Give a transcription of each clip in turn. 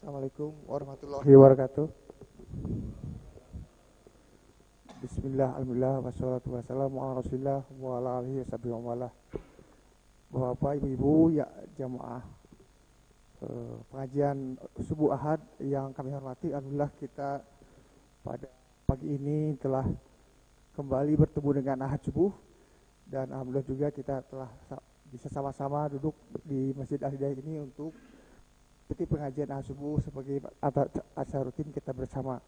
Assalamualaikum warahmatullahi wabarakatuh. Bismillah, alhamdulillah, wassalatu wassalamu ala rasulillah wa ala alihi washabihi wa wala. Bapak, ibu-ibu, ya jamaah pengajian subuh ahad yang kami hormati, alhamdulillah kita pada pagi ini telah kembali bertemu dengan ahad subuh. Dan alhamdulillah juga kita telah bisa sama-sama duduk di Masjid Al-Hidayah ini untuk ikuti pengajian ahad subuh sebagai acara rutin kita bersama.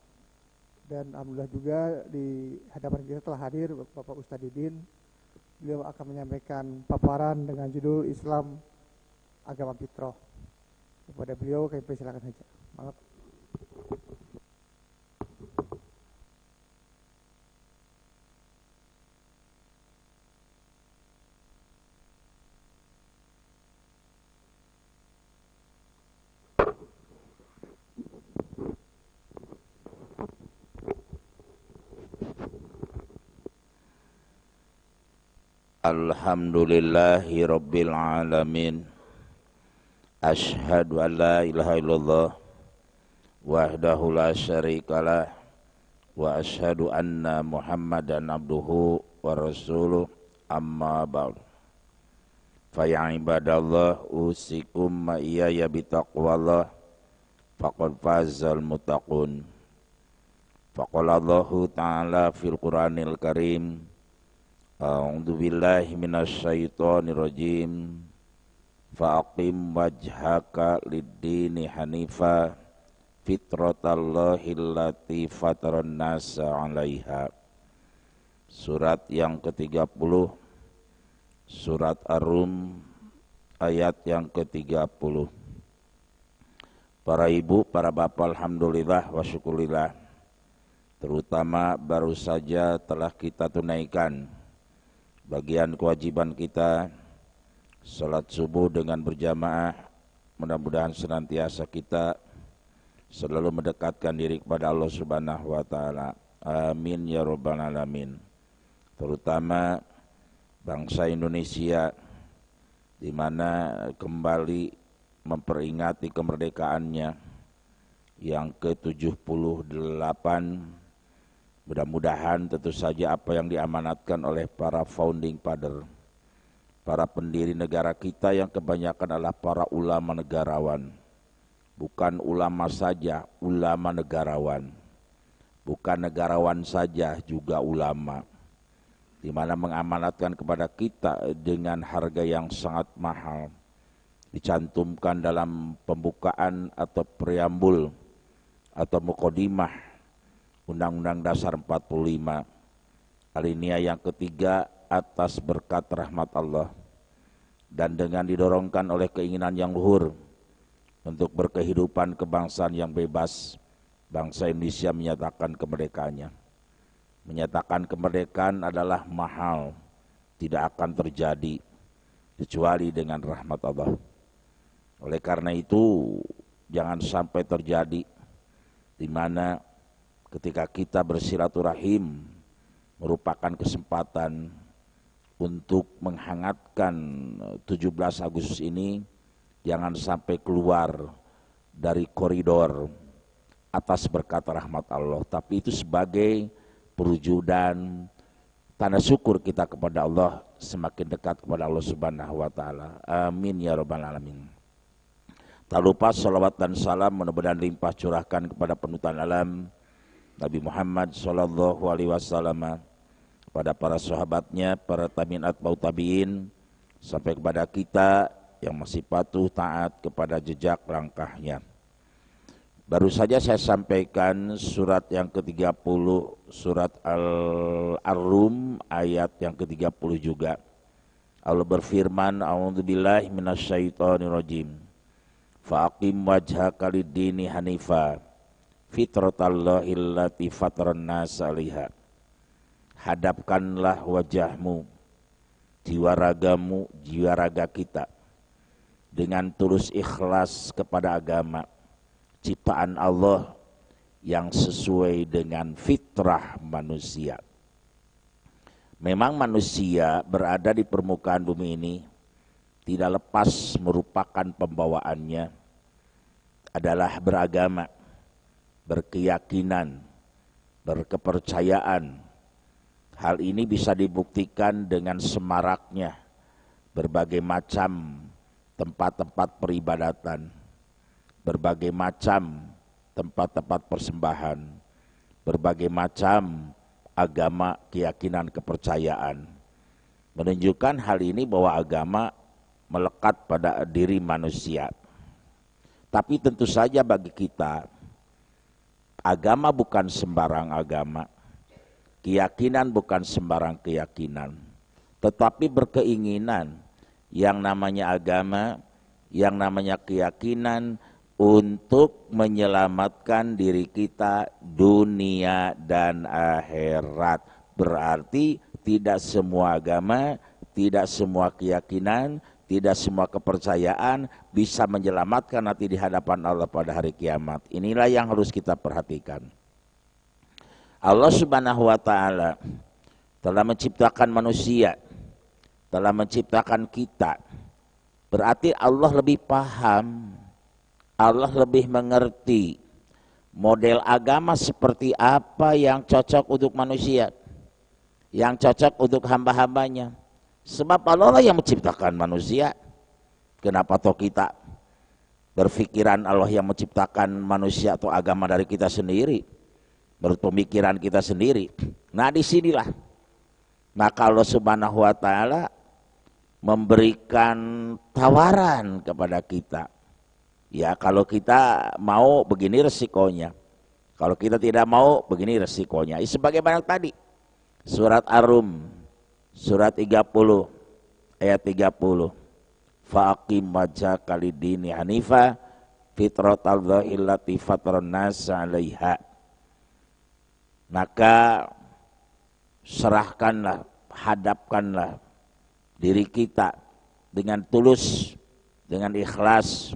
Dan alhamdulillah juga di hadapan kita telah hadir Bapak Ustadz Didin. Beliau akan menyampaikan paparan dengan judul Islam Agama Fitrah. Kepada beliau kami persilakan saja. Maaf. Alhamdulillahi Rabbil Alamin. Ashhadu an la ilaha illallah wahdahu la syarikalah wa ashhadu anna Muhammadan abduhu wa rasuluh, amma ba'd. Fa ya ibadallah, usikum ma iyaya bitaqwallah faqad fazal muttaqun. Faqala Allahu ta'ala fil Qur'anil Karim, a'udzu billahi minasyaitonir rajim. Faqim wajhaka lid-dini hanifa fitratallahi allati fataran nasa 'alaiha. Surat yang ke-30, surat Ar-Rum, ayat yang ke-30. Para ibu, para bapak, alhamdulillah wa syukurillah, terutama baru saja telah kita tunaikan bagian kewajiban kita, salat subuh dengan berjamaah. Mudah-mudahan senantiasa kita selalu mendekatkan diri kepada Allah Subhanahu wa taala. Amin ya rabbal alamin. Terutama bangsa Indonesia, di mana kembali memperingati kemerdekaannya yang ke-78. Mudah-mudahan tentu saja apa yang diamanatkan oleh para founding father, para pendiri negara kita yang kebanyakan adalah para ulama negarawan. Bukan ulama saja, ulama negarawan. Bukan negarawan saja, juga ulama. Di mana mengamanatkan kepada kita dengan harga yang sangat mahal. Dicantumkan dalam pembukaan atau preambul atau muqaddimah Undang-Undang Dasar 45, alinea yang ketiga, atas berkat rahmat Allah dan dengan didorongkan oleh keinginan yang luhur untuk berkehidupan kebangsaan yang bebas, bangsa Indonesia menyatakan kemerdekaannya. Menyatakan kemerdekaan adalah mahal, tidak akan terjadi kecuali dengan rahmat Allah. Oleh karena itu, jangan sampai terjadi di mana ketika kita bersilaturahim merupakan kesempatan untuk menghangatkan 17 Agustus ini, jangan sampai keluar dari koridor atas berkat rahmat Allah, tapi itu sebagai perwujudan tanda syukur kita kepada Allah, semakin dekat kepada Allah Subhanahu wa taala. Amin ya rabbal alamin. Tak lupa salawat dan salam mudah-mudahan limpah curahkan kepada penutupan alam Nabi Muhammad sallallahu alaihi wasallam, pada para sahabatnya, para tabi'in atba'ut tabi'in, sampai kepada kita yang masih patuh taat kepada jejak langkahnya. Baru saja saya sampaikan surat yang ke-30, surat Ar-Rum, ayat yang ke-30 juga. Allah berfirman, a'udzubillahi minasyaitonirrajim. Faqim wajhaka lid-dini hanifa fitratallahi allati fataran nasa 'alaiha. Hadapkanlah wajahmu, jiwa ragamu, jiwa raga kita dengan tulus ikhlas kepada agama ciptaan Allah yang sesuai dengan fitrah manusia. Memang manusia berada di permukaan bumi ini tidak lepas merupakan pembawaannya adalah beragama, berkeyakinan, berkepercayaan. Hal ini bisa dibuktikan dengan semaraknya berbagai macam tempat-tempat peribadatan, berbagai macam tempat-tempat persembahan, berbagai macam agama, keyakinan, kepercayaan. Menunjukkan hal ini bahwa agama melekat pada diri manusia. Tapi tentu saja bagi kita, agama bukan sembarang agama, keyakinan bukan sembarang keyakinan, tetapi berkeinginan yang namanya agama, yang namanya keyakinan untuk menyelamatkan diri kita dunia dan akhirat. Berarti tidak semua agama, tidak semua keyakinan, tidak semua kepercayaan bisa menyelamatkan nanti di hadapan Allah pada hari kiamat. Inilah yang harus kita perhatikan. Allah Subhanahu wa ta'ala telah menciptakan manusia, telah menciptakan kita. Berarti Allah lebih paham, Allah lebih mengerti model agama seperti apa yang cocok untuk manusia, yang cocok untuk hamba-hambanya. Sebab Allah lah yang menciptakan manusia. Kenapa toh kita berpikiran Allah yang menciptakan manusia atau agama dari kita sendiri, menurut pemikiran kita sendiri? Nah, disinilah maka Allah Subhanahu wa ta'ala memberikan tawaran kepada kita. Ya, kalau kita mau begini resikonya, kalau kita tidak mau begini resikonya. Sebagaimana tadi surat Ar-Rum surat 30 ayat 30, faqim wajhaka lid-dini hanifa fitratallahi allati fataran nas 'alaiha. Maka serahkanlah, hadapkanlah diri kita dengan tulus, dengan ikhlas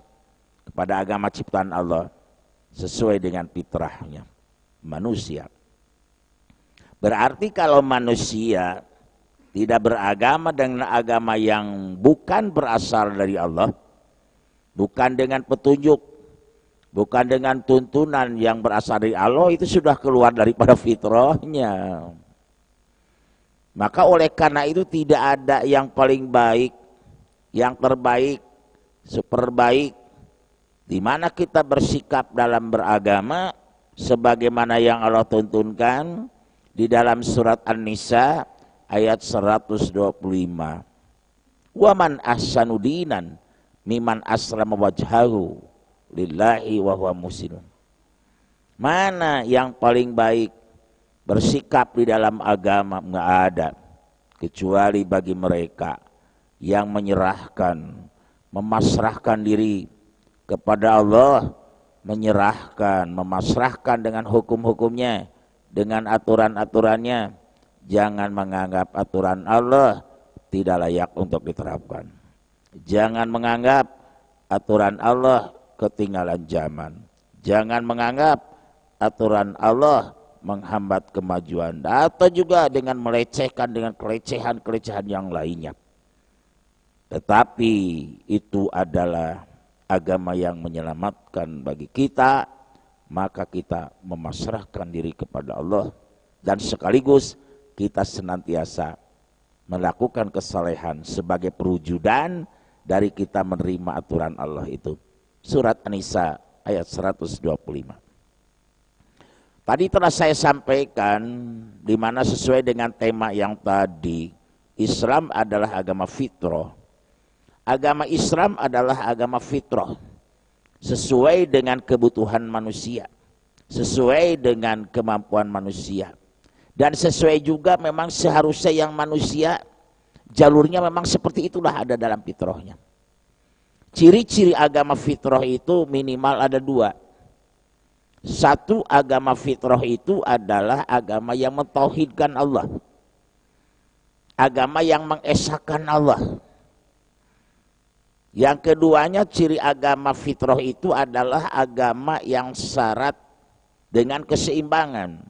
kepada agama ciptaan Allah sesuai dengan fitrahnya manusia. Berarti kalau manusia tidak beragama dengan agama yang bukan berasal dari Allah, bukan dengan petunjuk, bukan dengan tuntunan yang berasal dari Allah, itu sudah keluar daripada fitrahnya. Maka oleh karena itu tidak ada yang paling baik, yang terbaik, super baik, di mana kita bersikap dalam beragama sebagaimana yang Allah tuntunkan di dalam surat An-Nisa ayat 125. Wa man ahsanu dinan mimman aslama wajhahu lillahi wa huwa muhsin. Mana yang paling baik bersikap di dalam agama? Enggak ada, kecuali bagi mereka yang menyerahkan, memasrahkan diri kepada Allah, menyerahkan, memasrahkan dengan hukum-hukumnya, dengan aturan-aturannya. Jangan menganggap aturan Allah tidak layak untuk diterapkan. Jangan menganggap aturan Allah ketinggalan zaman. Jangan menganggap aturan Allah menghambat kemajuan, atau juga dengan melecehkan dengan kelecehan-kelecehan yang lainnya. Tetapi itu adalah agama yang menyelamatkan bagi kita, maka kita memasrahkan diri kepada Allah dan sekaligus kita senantiasa melakukan kesalehan sebagai perwujudan dari kita menerima aturan Allah itu. Surat An-Nisa ayat 125. Tadi telah saya sampaikan di mana sesuai dengan tema yang tadi, Islam adalah agama fitrah. Agama Islam adalah agama fitrah, sesuai dengan kebutuhan manusia, sesuai dengan kemampuan manusia, dan sesuai juga memang seharusnya yang manusia jalurnya memang seperti itulah ada dalam fitrahnya. Ciri-ciri agama fitrah itu minimal ada dua. Satu, agama fitrah itu adalah agama yang mentauhidkan Allah, agama yang mengesahkan Allah. Yang keduanya, ciri agama fitrah itu adalah agama yang syarat dengan keseimbangan.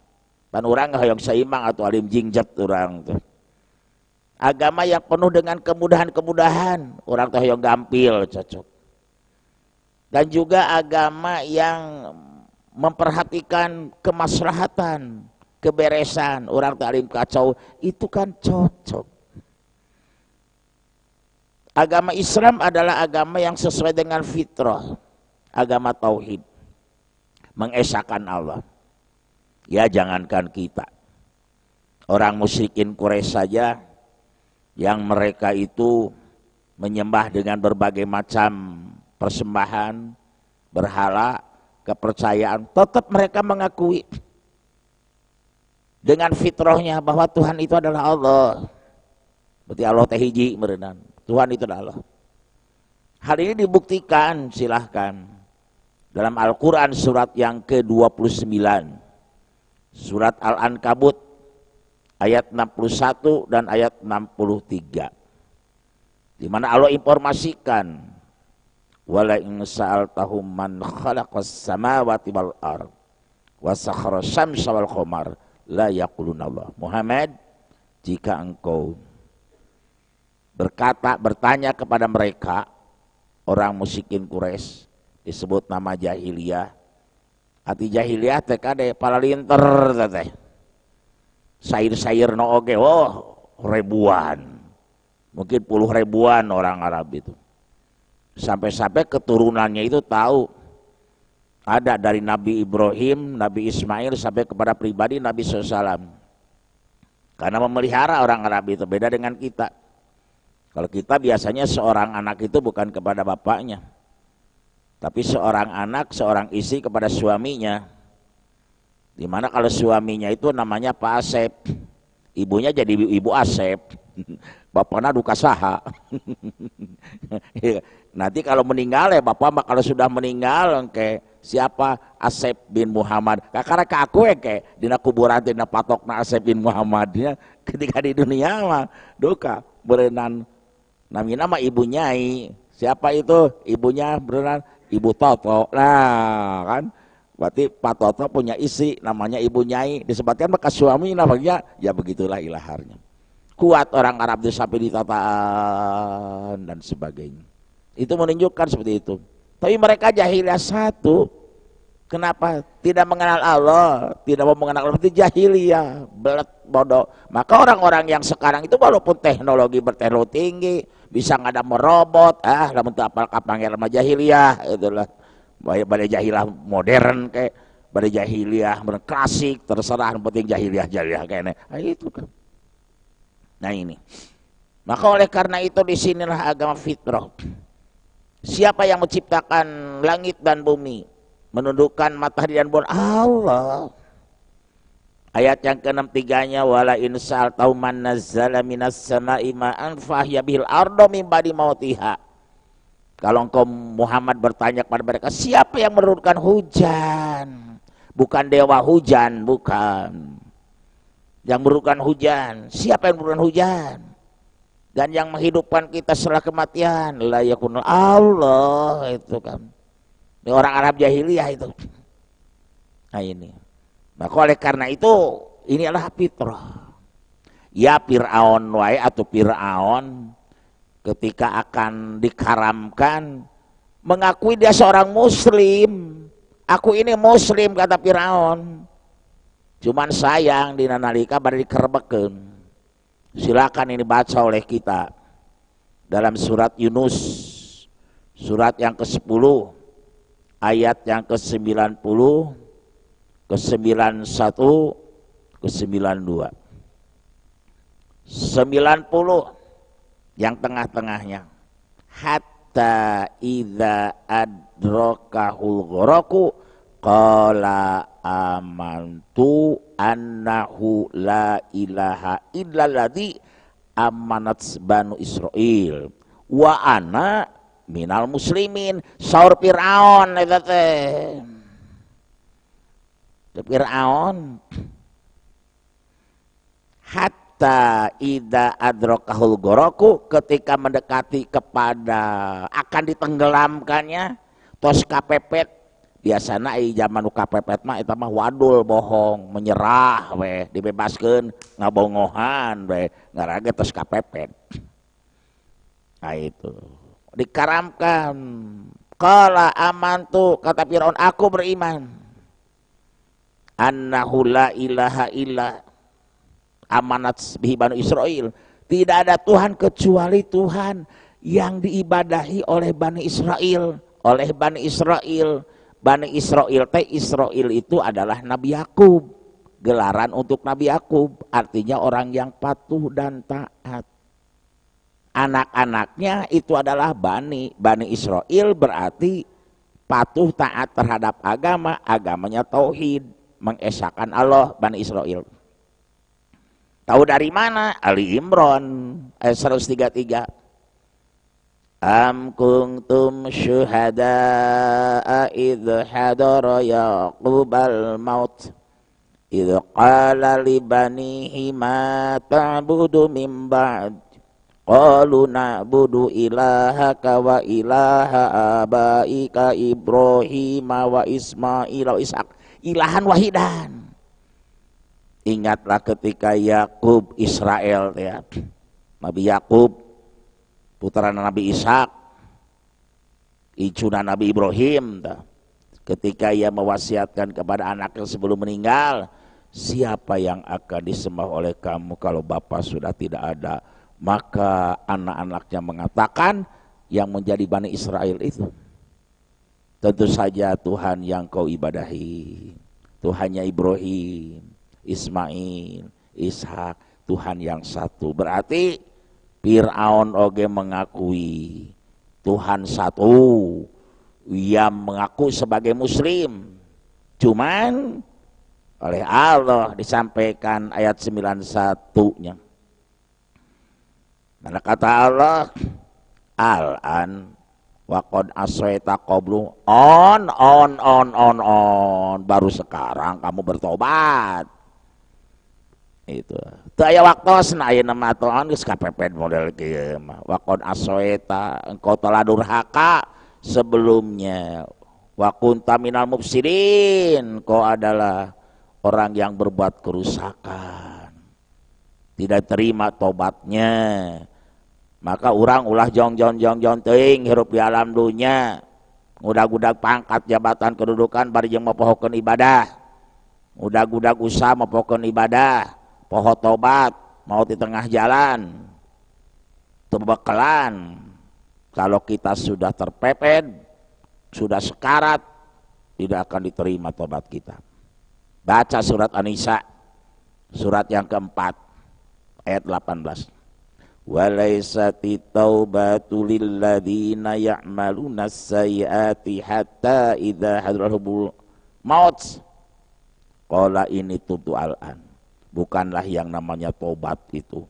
Pan orang yang seimbang atau alim jingjat orang tuh. Agama yang penuh dengan kemudahan-kemudahan, orang tuh yang gampil cocok. dan juga agama yang memperhatikan kemaslahatan, keberesan. Orang taklim kacau itu kan cocok. Agama Islam adalah agama yang sesuai dengan fitrah, agama tauhid, mengesahkan Allah. Ya jangankan kita, orang musyrikin Quraisy saja yang mereka itu menyembah dengan berbagai macam persembahan, berhala, kepercayaan, tetap mereka mengakui dengan fitrahnya bahwa Tuhan itu adalah Allah. Berarti Allah teh hiji merenang, Tuhan itu adalah Allah. Hal ini dibuktikan, silahkan, dalam Al-Quran surat yang ke-29, surat Al-Ankabut ayat 61 dan ayat 63, di mana Allah informasikan, wala in sa'altahum man khalaqas samawati wal ard wa sakhara syamsa wal qamar la yaquluna Allah. Muhammad, jika engkau bertanya kepada mereka, orang musyrikin Quraisy, disebut nama jahiliyah. Arti jahiliyah teh kade palalinter teh. Sair-sair no oge, ribuan. Mungkin puluh ribuan orang Arab itu. Sampai-sampai keturunannya itu tahu. Ada dari Nabi Ibrahim, Nabi Ismail sampai kepada pribadi Nabi SAW. Karena memelihara orang Arab itu beda dengan kita. Kalau kita biasanya seorang anak itu bukan kepada bapaknya, tapi seorang anak, seorang istri kepada suaminya. Dimana kalau suaminya itu namanya Pak Asep, ibunya jadi Ibu Asep, bapaknya duka saha. Nanti kalau meninggal ya bapak kalau sudah meninggal kayak siapa Asep bin Muhammad. Karena ke aku ya kayak dina kuburan dina patokna Asep bin Muhammadnya ketika di dunia mah duka berenang namanya nama ibu Nyai. Siapa itu ibunya berenang Ibu Toto. Nah kan berarti Pak Toto punya isi namanya Ibu Nyai, disebutkan bekas suami namanya, ya begitulah ilaharnya. Kuat orang Arab itu sampai ditataan dan sebagainya. Itu menunjukkan seperti itu. Tapi mereka jahiliyah satu. Kenapa? Tidak mengenal Allah, tidak mau mengenal Allah, itu jahiliyah, belet bodoh. Maka orang-orang yang sekarang itu walaupun teknologi berteknologi tinggi, bisa ngadam merobot, namun tak apal kapangnya lama jahiliyah, itulah. Badai jahiliyah modern kayak badai jahiliyah klasik, terserah, yang penting jahiliyah kayaknya. Nah, itu kan. Nah ini. Maka oleh karena itu disinilah agama fitrah. Siapa yang menciptakan langit dan bumi, menundukkan matahari dan bulan? Allah. Ayat yang ke-63-nya, wala in sa'altahu man nazzala minas sama'i ma'an fahya bihil ardo min ba'di mautiha. Kalau engkau Muhammad bertanya kepada mereka, siapa yang menurunkan hujan? Bukan dewa hujan, bukan. Yang menurunkan hujan, siapa yang menurunkan hujan? Dan yang menghidupkan kita setelah kematian, la yakun Allah, itu kan. Ini orang Arab jahiliyah itu. Nah ini. Maka oleh karena itu, ini adalah fitrah. Ya Fir'aun wae atau Fir'aun ketika akan dikaramkan mengakui dia seorang muslim. Aku ini muslim kata Fir'aun. Cuman sayang dina nalika bade dikerebekeun. Silakan ini baca oleh kita dalam surat Yunus, surat yang ke-10, ayat yang ke-90, ke-91, ke-92. 90 yang tengah-tengahnya, hatta idza adrakahul gharaku qala amantu annahu la ilaha illalladzi amanat banu Israil wa ana minal muslimin. Saur Fir'aun eta teh. Fir'aun hatta idza adrakahul gharaku, ketika mendekati kepada akan ditenggelamkannya, tos kapepet. Biasana zaman kapepet mah eta mah wadul bohong, menyerah we, dibebaskeun ngabongohan we, ngarage tos kapepet. Nah itu dikaramkan Qala amantu, kata Firaun, aku beriman. Annahu la ilaha illa, amanat bihi Bani Israel, tidak ada Tuhan kecuali Tuhan yang diibadahi oleh Bani Israel. Oleh Bani Israel. Bani Israel Israel itu adalah Nabi Yakub, gelaran untuk Nabi Yakub, artinya orang yang patuh dan taat. Anak-anaknya itu adalah Bani Israel, berarti patuh taat terhadap agama, agamanya tauhid, mengesahkan Allah. Bani Israel tahu dari mana? Ali Imran ayat 133. Am kuntum syuhada'a idh hadara Yaqubal maut idh qala li banihi ma ta'budu min ba'd qalu na'budu ilahaka wa ilaha abaika Ibrahim wa Ismail wa Ishaq ilahan wahidan. Ingatlah ketika Yakub Israel ya, Nabi Yakub putra Nabi Ishak, icuna Nabi Ibrahim, ketika ia mewasiatkan kepada anaknya sebelum meninggal, siapa yang akan disembah oleh kamu kalau bapak sudah tidak ada? Maka anak-anaknya mengatakan yang menjadi Bani Israel itu tentu saja Tuhan yang kau ibadahi, Tuhannya Ibrahim, Ismail, Ishak, Tuhan yang satu. Berarti Fir'aun oge mengakui Tuhan satu, ia mengaku sebagai muslim, cuman oleh Allah disampaikan ayat 91-nya. Mana kata Allah, al-an waqad aswaita qablu, on, baru sekarang kamu bertobat. Itu aya waktosna ayeuna mah atuh geus kapepet model kieu mah. Waqad aswaita, engkau telah durhaka sebelumnya. Wa kunta minal mufsidin, kau adalah orang yang berbuat kerusakan. Tidak terima tobatnya. Maka urang ulah jong teuing hirup di alam dunya. Ngudag-udag pangkat jabatan kedudukan bari jeung mapohokeun ibadah. Ngudag-udag usaha mapohokeun ibadah. Poho tobat mau di tengah jalan terbekalan. Kalau kita sudah terpepet, sudah sekarat, tidak akan diterima tobat kita. Baca surat An-Nisa, surat yang keempat ayat 18. Walaysati taubatu lilladzina ya'maluna sayyiati hatta idza hadarahumul maut qala ini tubtu al-an. Bukanlah yang namanya tobat itu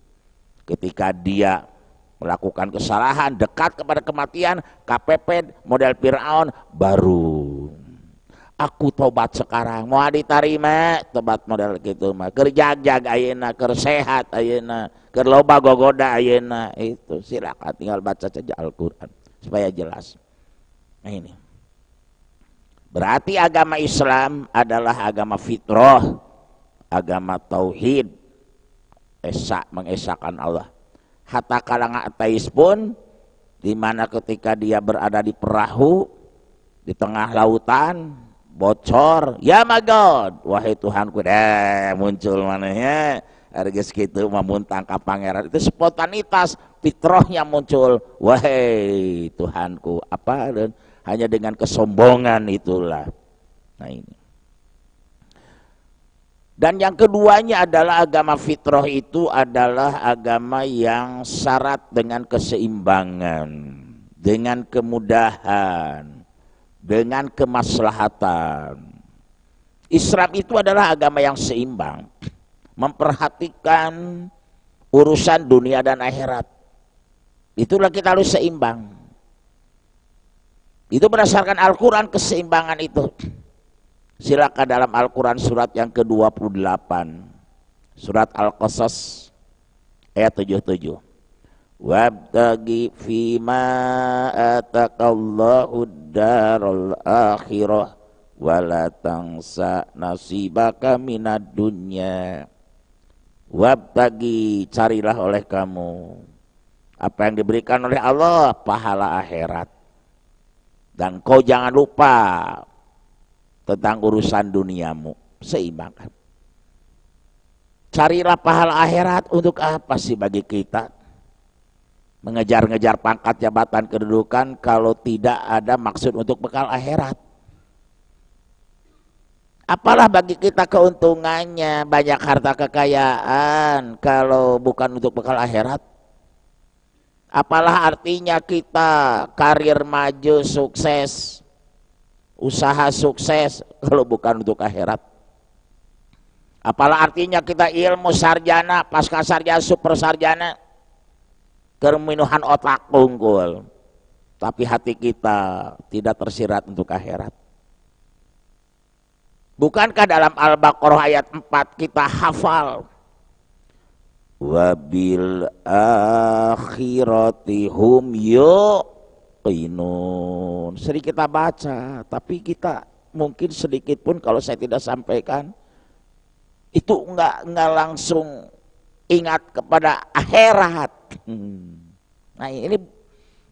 ketika dia melakukan kesalahan dekat kepada kematian, kapepet model Fir'aun, baru aku tobat sekarang, mau diterima tobat model gitu mah. Keur jag-jag ayeuna, keur sehat ayeuna, keur loba gogoda ayeuna. Itu silakan tinggal baca saja Al-Qur'an supaya jelas. Nah ini berarti agama Islam adalah agama fitrah, agama tauhid, mengesahkan Allah. Hatta kalangan ateis pun, di mana ketika dia berada di perahu di tengah lautan bocor, ya my God, wahai Tuhanku, muncul manehnya harga segitu memuntang ka pangeran. Itu spontanitas fitrahnya muncul, wahai Tuhanku, apa dan hanya dengan kesombongan itulah. Nah ini. Dan yang keduanya adalah agama fitrah itu adalah agama yang syarat dengan keseimbangan, dengan kemudahan, dengan kemaslahatan. Islam itu adalah agama yang seimbang, memperhatikan urusan dunia dan akhirat. Itulah kita harus seimbang. Itu berdasarkan Al-Quran keseimbangan itu. Silakan dalam Al-Quran surat yang ke-28, surat Al-Qasas ayat 77. Wabtagi fima ataqallahu daral akhirah wala tansa nasibaka minad dunya. Wabtagi, carilah oleh kamu apa yang diberikan oleh Allah, pahala akhirat. Dan kau jangan lupa tentang urusan duniamu. Seimbangkan. Carilah pahala akhirat. Untuk apa sih bagi kita mengejar-ngejar pangkat, jabatan, kedudukan kalau tidak ada maksud untuk bekal akhirat? Apalah bagi kita keuntungannya banyak harta kekayaan kalau bukan untuk bekal akhirat? Apalah artinya kita karir maju, sukses, usaha sukses kalau bukan untuk akhirat? Apalah artinya kita ilmu sarjana, pasca sarjana, super sarjana, kemenuhan otak unggul, tapi hati kita tidak tersirat untuk akhirat? Bukankah dalam Al-Baqarah ayat 4 kita hafal? Wabil akhirati hum yuqinun. Sering kita baca, tapi kita mungkin sedikit pun kalau saya tidak sampaikan itu enggak langsung ingat kepada akhirat. Nah ini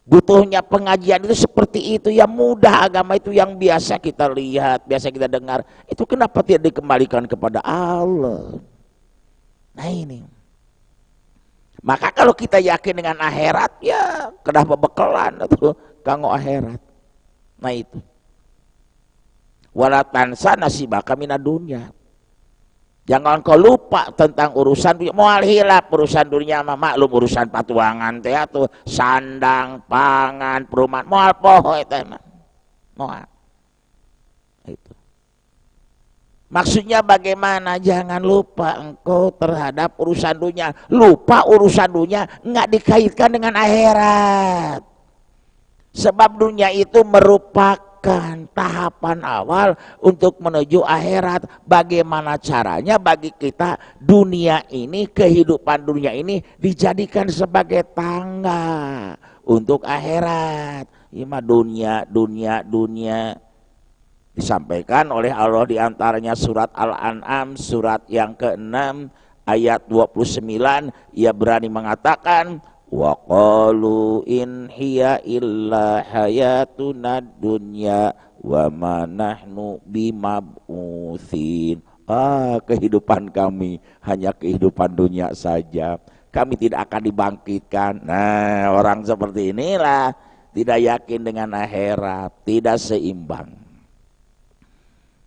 butuhnya pengajian itu seperti itu. Yang mudah agama itu yang biasa kita lihat, biasa kita dengar, itu kenapa tidak dikembalikan kepada Allah? Nah ini. Maka kalau kita yakin dengan akhirat, ya kenapa bekelan atau kanggo akhirat. Nah itu. Wala tansa nasibaka minad dunya. Jangan kau lupa tentang urusan dunia. Moal hilap urusan dunia mah maklum, urusan patuangan teh atuh, sandang, pangan, perumahan, moal poho eta mah. Moal. Itu. Maksudnya bagaimana? Jangan lupa engkau terhadap urusan dunia. Lupa urusan dunia enggak dikaitkan dengan akhirat. Sebab dunia itu merupakan tahapan awal untuk menuju akhirat. Bagaimana caranya bagi kita dunia ini, kehidupan dunia ini dijadikan sebagai tangga untuk akhirat. Ima dunia. Disampaikan oleh Allah diantaranya surat Al-An'am surat yang ke-6 ayat 29. Ia berani mengatakan wa qalu in hiya illa hayatuna dunya wa ma nahnu bimab'utsin. Kehidupan kami hanya kehidupan dunia saja, kami tidak akan dibangkitkan. Nah orang seperti inilah tidak yakin dengan akhirat, tidak seimbang.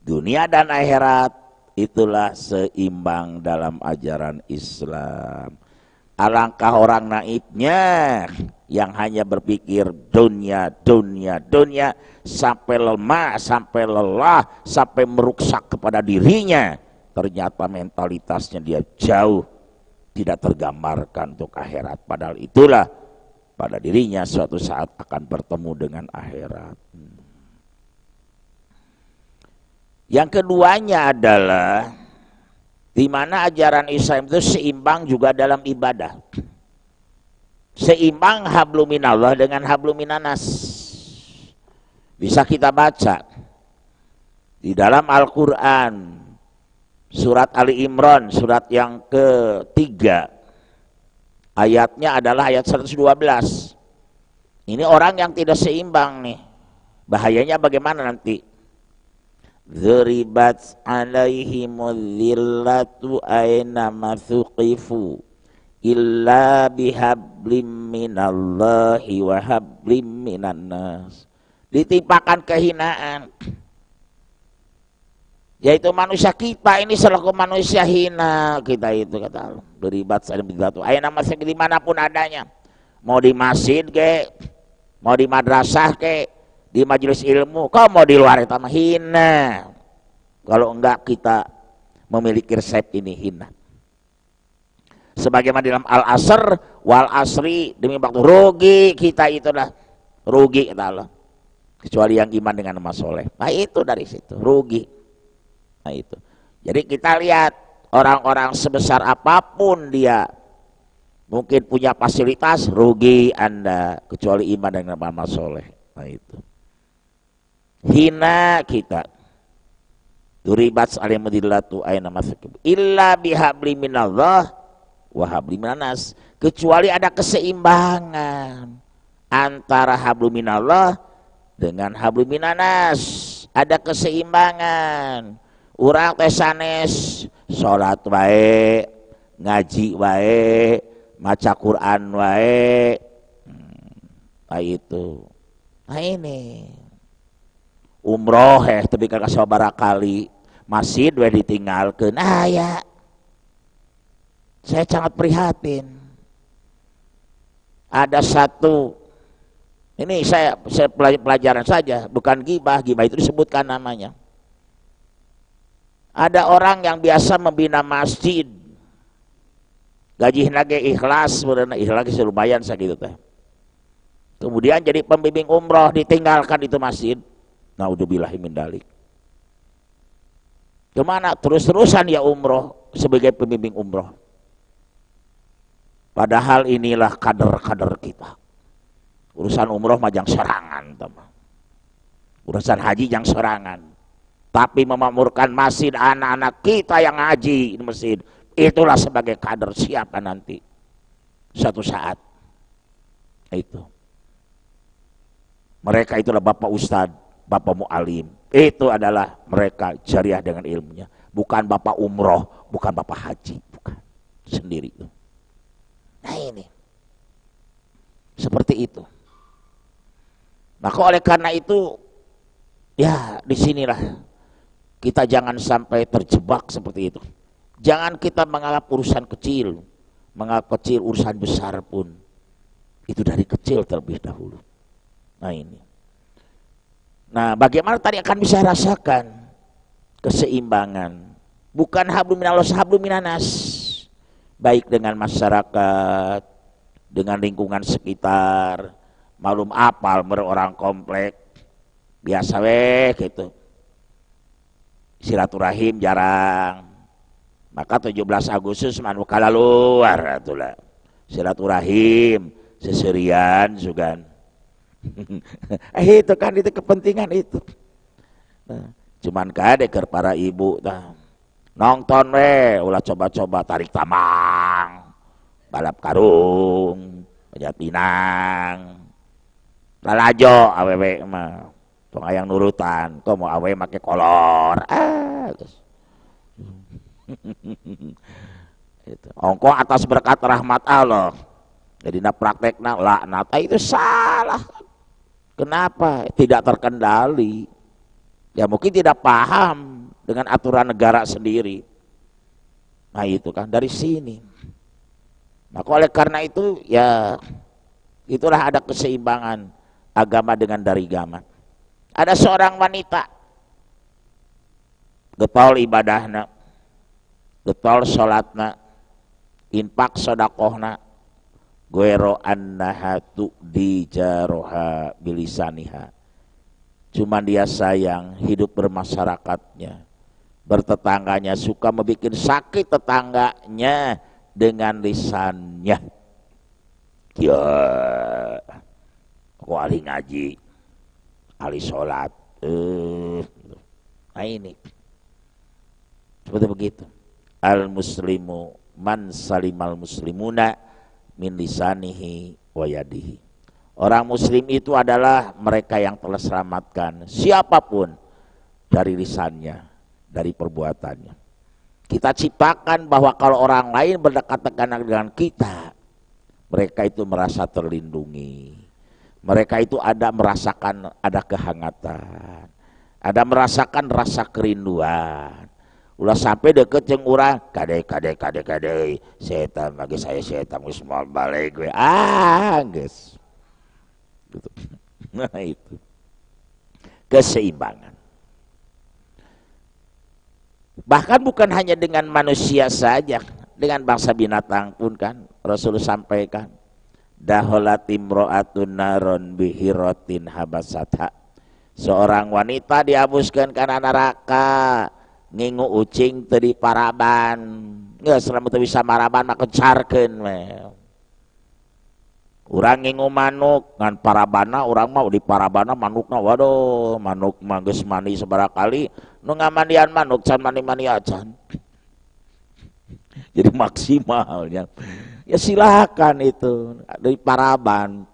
Dunia dan akhirat itulah seimbang dalam ajaran Islam. Alangkah orang naifnya yang hanya berpikir dunia sampai lemah, sampai lelah, sampai meruksak kepada dirinya. Ternyata mentalitasnya dia jauh tidak tergambarkan untuk akhirat. Padahal itulah pada dirinya suatu saat akan bertemu dengan akhirat. Yang keduanya adalah di mana ajaran Islam itu seimbang juga dalam ibadah. Seimbang hablum minallah dengan hablum minanas. Bisa kita baca di dalam Al-Qur'an surat Ali Imran surat yang ketiga. Ayatnya adalah ayat 112. Ini orang yang tidak seimbang nih. Bahayanya bagaimana nanti? Dzuribat alaihimul dhillatu aina mathuqifu illa bihablim minallahi wa hablim minan nas. Ditimpakan kehinaan, yaitu manusia kita ini selaku manusia hina kita itu, kata Allah. Dzuribat alaihimul aina mathuqifu, dimanapun adanya, mau di masjid ke, mau di madrasah ke, di majelis ilmu, kau mau di luar itu mah hina. Kalau enggak kita memiliki resep ini hina. Sebagaimana dalam Al-Asr wal asri, demi waktu, rugi kita itu dah, rugi kata Allah. Kecuali yang iman dengan amal soleh. Nah itu dari situ rugi. Nah itu. Jadi kita lihat orang-orang sebesar apapun dia, mungkin punya fasilitas, rugi Anda kecuali iman dengan amal soleh. Nah itu. Hina kita. Duribat alimudillatu aina masukib illa bihabli minallah wa habli minanas. Kecuali ada keseimbangan antara hablu minallah dengan hablum minanas, ada keseimbangan. Urang teh sanes salat wae, ngaji wae, maca Quran wae. Nah itu. Nah ini. Umroh tapi kakak sabaraha kali masjid we ditinggalkeun. Nah ya. Saya sangat prihatin. Ada satu, ini saya pelajaran saja, bukan gibah itu disebutkan namanya. Ada orang yang biasa membina masjid, gaji nage ikhlas, ikhlas lumayan sakitu teh. Kemudian jadi pembimbing umroh, ditinggalkan itu masjid. Naudzubillahi min dzalik. Kemana terus-terusan ya umroh sebagai pembimbing umroh? Padahal inilah kader-kader kita. Urusan umroh mah jang sorangan, teman. Urusan haji jang sorangan. Tapi memakmurkan masjid, anak-anak kita yang ngaji di masjid, itulah sebagai kader siapa nanti suatu saat. Itu. Mereka itulah bapak ustad, bapak mu'alim. Itu adalah mereka jariah dengan ilmunya. Bukan bapak umroh, bukan bapak haji, bukan. Sendiri itu. Nah ini. Seperti itu. Maka oleh karena itu, ya disinilah kita jangan sampai terjebak seperti itu. Jangan kita menganggap urusan kecil, menganggap kecil urusan besar pun. Itu dari kecil terlebih dahulu. Nah ini. Nah bagaimana tadi akan bisa rasakan keseimbangan. Bukan hablum minallah, hablum minanas. Baik dengan masyarakat, dengan lingkungan sekitar, malum apal orang komplek, biasa weh gitu. Silaturahim jarang. Maka 17 Agustus manu kala luar atulah. Silaturahim seserian juga. Itu kan itu kepentingan itu. Nah, cuman kade keur para ibu tah. Nonton we, ulah coba-coba tarik tamang, balap karung, panjat pinang. Lalajo awewe mah. Tong ayang nurutan, kok mau awewe make kolor. Itu. Ongko atas berkat rahmat Allah. Jadi praktekna laknat itu salah. Kenapa? Tidak terkendali. Ya mungkin tidak paham dengan aturan negara sendiri. Nah itu kan dari sini. Maka oleh karena itu ya itulah ada keseimbangan agama dengan dari agama. Ada seorang wanita getol ibadahna, getol sholatna, infak sodakohna, guero annahatu dijaroha bilisaniha. Cuman dia sayang hidup bermasyarakatnya, bertetangganya, suka membuat sakit tetangganya dengan lisannya. Ya, aku ahli ngaji, ahli sholat. Nah ini seperti begitu. Al muslimu man salimal muslimuna min lisanihi wa yadihi. Orang muslim itu adalah mereka yang telah selamatkan siapapun dari lisannya, dari perbuatannya. Kita ciptakan bahwa kalau orang lain berdekatan dengan kita, mereka itu merasa terlindungi. Mereka itu ada merasakan ada kehangatan, ada merasakan rasa kerinduan. Ulah sampai deket jeung urang, kade, setan bagi saya setan geus moal balik we. Geus. Gitu. Nah itu. Keseimbangan. Bahkan bukan hanya dengan manusia saja, dengan bangsa binatang pun kan Rasul sampaikan, daholat imro'atun naron bihiratin habasatha. Seorang wanita dihapuskan karena neraka, ngingu ucing tadi paraban, nggak selama itu bisa maraban maka carken we. Urang ngingu manuk ngan parabana, urang mau di parabana manukna, waduh manuk mah geus mani sabaraha kali nu ngamandian manuk can mani-mani acan. Jadi maksimalnya ya silakan itu dari paraban.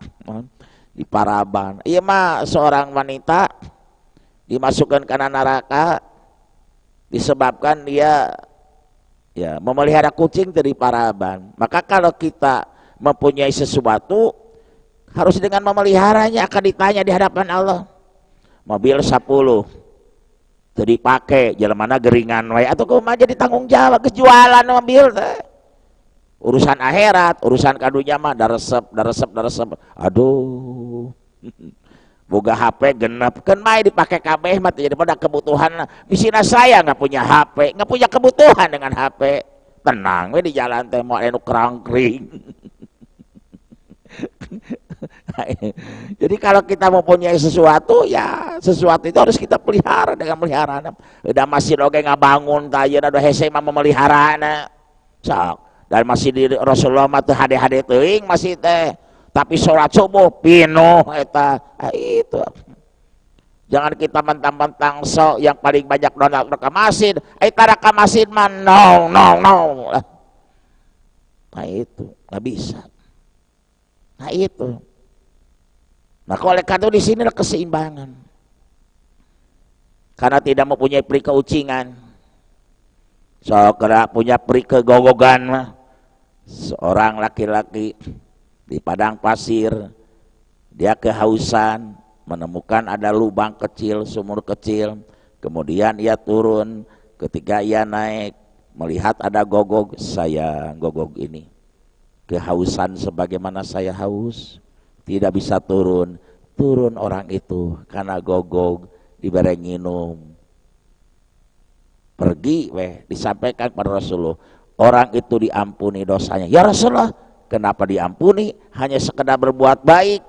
di paraban. Iya mah seorang wanita dimasukkan ke neraka disebabkan dia ya memelihara kucing dari paraban. Maka kalau kita mempunyai sesuatu harus dengan memeliharanya akan ditanya di hadapan Allah. Mobil 10 teu dipake jelema geringan wae atuh kumaha jadi tanggung jawab kejualan mobil teh. Urusan akhirat, urusan kadunya mah daresep. Aduh. Boga HP genep kan mai dipake kabeh mah jadi pada kebutuhan. Misina saya nggak punya HP, nggak punya kebutuhan dengan HP. Tenang we di jalan teh moal anu krangkring. Jadi kalau kita mempunyai sesuatu, ya sesuatu itu harus kita pelihara dengan meliharana. Udah masih oge ngabangun tayeu ada hese mah memeliharana. Sok. Dan masih di Rasulullah mah teu hade-hade teuing masih teh. Tapi sholat subuh pinuh eta. Itu. Jangan kita mentang-mentang sok yang paling banyak donat ke masjid. Eta ka masjid mah no. Nah itu, nggak bisa. Nah itu. Maka oleh karena di sini adalah keseimbangan. Karena tidak mempunyai peri keucingan. So kira punya peri kegogogan mah. Seorang laki-laki di padang pasir, dia kehausan, menemukan ada lubang kecil, sumur kecil. Kemudian ia turun, ketika ia naik, melihat ada gogog, saya gogog ini. Kehausan sebagaimana saya haus, tidak bisa turun orang itu karena gogog diberi minum. Pergi disampaikan pada Rasulullah, orang itu diampuni dosanya. Ya Rasulullah, kenapa diampuni? Hanya sekedar berbuat baik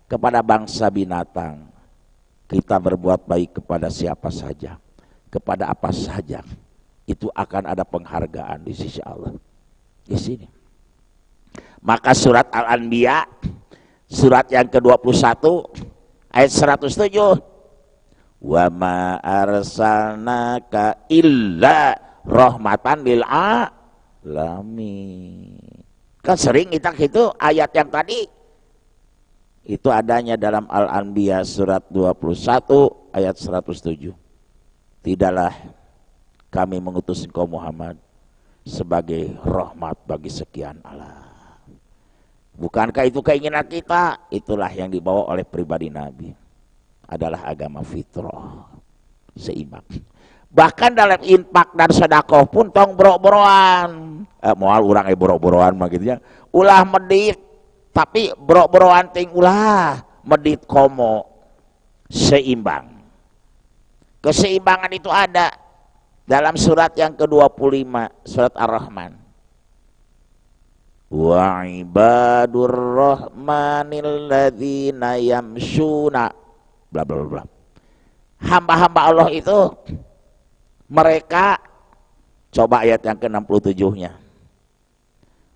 kepada bangsa binatang. Kita berbuat baik kepada siapa saja, kepada apa saja, itu akan ada penghargaan di sisi Allah. Di sini. Maka surat Al-Anbiya surat yang ke-21 ayat 107, wa ma arsalnaka illa rahmatan lil alamin. Kan sering kita gitu ayat yang tadi itu adanya dalam Al-Anbiya surat 21 ayat 107. Tidaklah kami mengutus engkau Muhammad sebagai rahmat bagi sekian alam. Bukankah itu keinginan kita? Itulah yang dibawa oleh pribadi Nabi. Adalah agama fitrah, seimbang. Bahkan dalam infak dan sedekah pun tong boro-boroan. Moal urang boro-boroan mah gitu ya. Ulah medit, tapi boro-boroan ting ulah medit komo. Seimbang. Keseimbangan itu ada dalam surat yang ke-25, surat Ar-Rahman. Wa ibadur rahmanil ladzina yamshuna bla bla bla. Hamba-hamba Allah itu mereka, coba ayat yang ke-67-nya.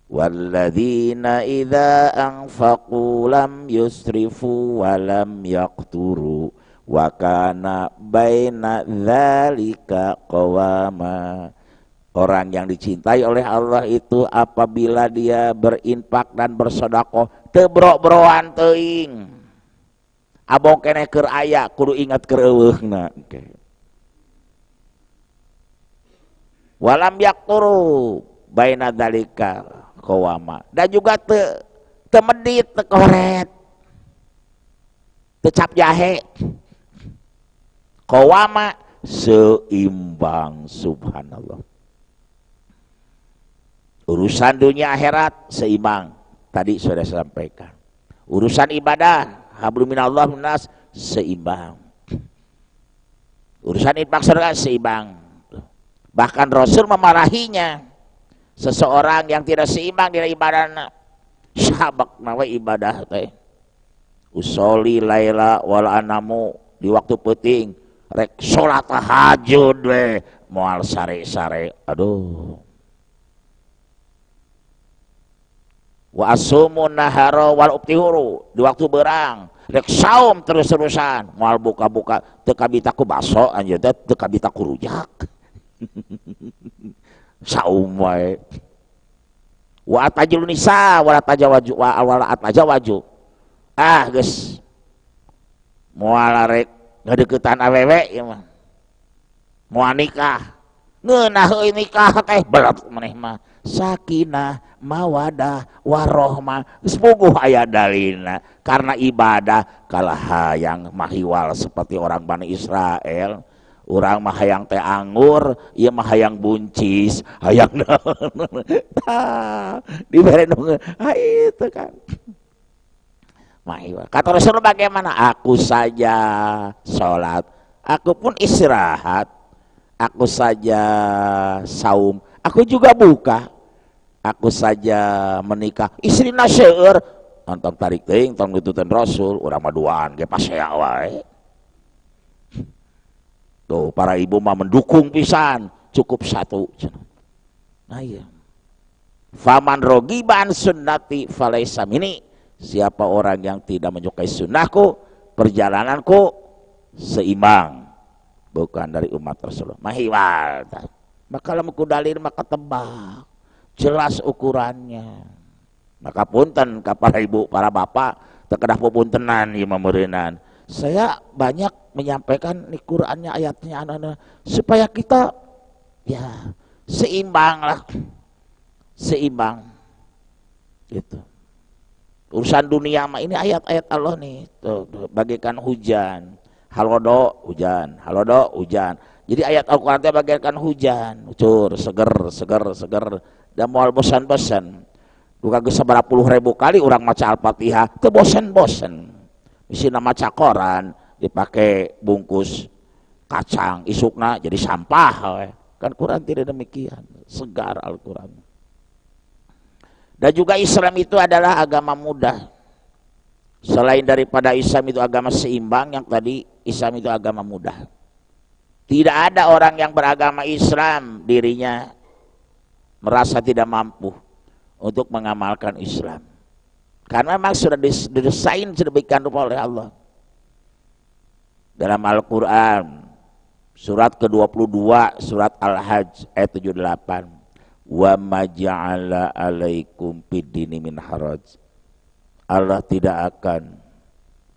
Walladzina idza anfaqu lam yusrifu wa lam yaqturu wa kana baina dzalika qawama. Orang yang dicintai oleh Allah itu apabila dia berinfak dan bersedekah teu boro-boroan teuing. Abong keneh keur aya kudu ingat keur eueuhna. Walam yakturu baina dzalika qawama. Dan juga teu medit teu koret. Teu cap jahe. Qawama seimbang, subhanallah. Urusan dunia akhirat seimbang, tadi sudah saya sampaikan. Urusan ibadah, hablum minallah minnas seimbang. Urusan infak sedekah seimbang. Bahkan Rasul memarahinya seseorang yang tidak seimbang di ibadahnya. Sabak nawa ibadah teh. Usoli laila wal anamu, di waktu penting rek salat tahajud we moal sare-sare. Aduh. Wa asumun nahara wal ubtihuru, di waktu berang rek saum terus-terusan moal buka-buka teu kabitaku baso anjeun teh teu kabitaku rujak. Saum wae. Wa atajul nisa wala tajawaju wala atajawaju. Geus moal arek ngadeukeutan awewe ieu mah moal nikah ngeunah euy nikah teh belet maneh mah sakinah mawadah warohmah geus bogoh aya dalilna karena ibadah kalah hayang mahiwal seperti orang Bani Israel. Urang mah hayang teh anggur, ieu mah hayang buncis, hayang naon. Dibere nu itu kan. Mahiwal. Kata Rasul bagaimana? Aku saja sholat, aku pun istirahat, aku saja saum, aku juga buka, aku saja menikah, istrina seueur, nonton tarik teuing, tong ngitukeun Rasul, urang mah duaan ge pasea wae. Tuh para ibu mah mendukung pisan, cukup satu. Nah iya. Faman rogiban sunnati falaisa minni. Siapa orang yang tidak menyukai sunnahku, perjalananku seimbang, bukan dari umat Rasulullah. Mahiwal. Maka lamun ku dalil maka tebak, jelas ukurannya. Maka punten ka para ibu, para bapak, teu kedah pupuntenan ieu mameureunnan. Saya banyak menyampaikan di Qur'annya ayatnya anak-anak supaya kita ya seimbang lah, seimbang gitu. Urusan dunia mah ini ayat-ayat Allah nih, tuh, bagaikan hujan, halodo hujan, halodo hujan. Jadi ayat Al-Quran itu bagaikan hujan, ucur, seger, dan moal bosan-bosan. Duka geus 90.000 kali orang maca Al-Fatihah, teu bosan-bosan. Isina maca koran dipakai bungkus kacang, isukna jadi sampah. Kan Quran tidak demikian, segar Al-Quran. Dan juga Islam itu adalah agama mudah. Selain daripada Islam itu agama seimbang, yang tadi Islam itu agama mudah. Tidak ada orang yang beragama Islam dirinya merasa tidak mampu untuk mengamalkan Islam. Karena memang sudah didesain sedemikian rupa oleh Allah. Dalam Al-Quran, surat ke-22, surat Al-Hajj ayat 78. Wa ma ja'ala alaikum fid-dini min haraj. Allah tidak akan